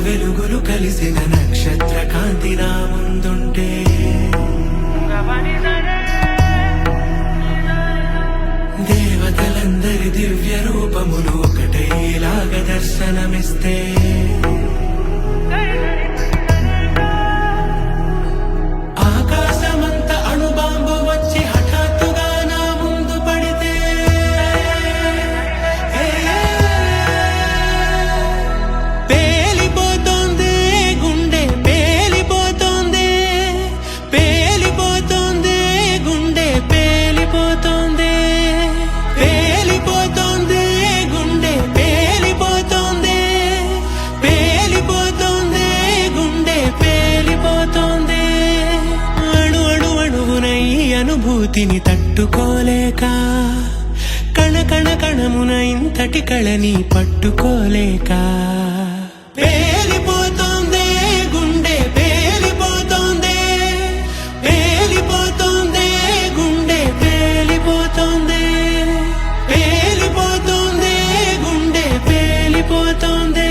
వెలుగులు కలిసిన నక్షత్ర కాంతి నా ముందుంటే దేవతలందరి దివ్య రూపములు ఒకటేలాగ దర్శనమిస్తే ఆకాశమంత అణుబాంబు వచ్చి హఠాత్తుగా నా ముందు పడితే పేలిపోతోంది గుండె, పేలిపోతోంది, పేలిపోతోంది గుండె, పేలిపోతోంది, పేలిపోతోంది గుండె, పేలిపోతోంది, పేలిపోతోంది గుండె, పేలిపోతోంది. అణు అణు అణువున ఈ అనుభూతిని తట్టుకోలేక కణ కణ కణమున ఇంతటి కళని పట్టుకోలేక పేలిపోతోంది గుండె, పేలిపోతోంది, పేలిపోతోంది గుండె, పేలిపోతోంది, పేలిపోతోంది గుండె, పేలిపోతోంది.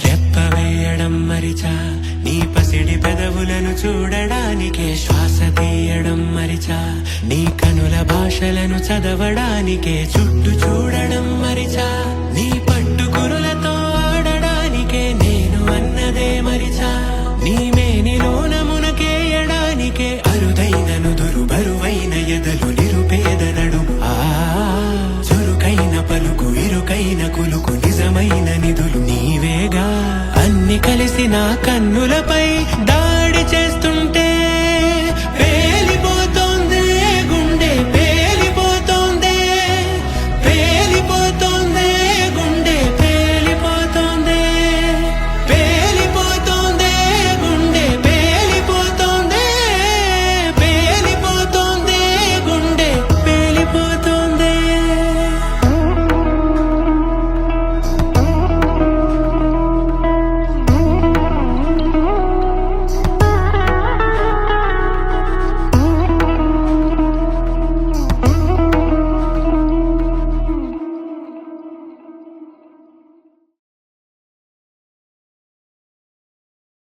రెప్పవేయడం మరిచా నీ పసిడి పెదవులను చూడడానికే, శ్వాస తీయడం మరిచా నీ కనుల భాషలను చదవడానికే, చుట్టూ చూడడం మరిచా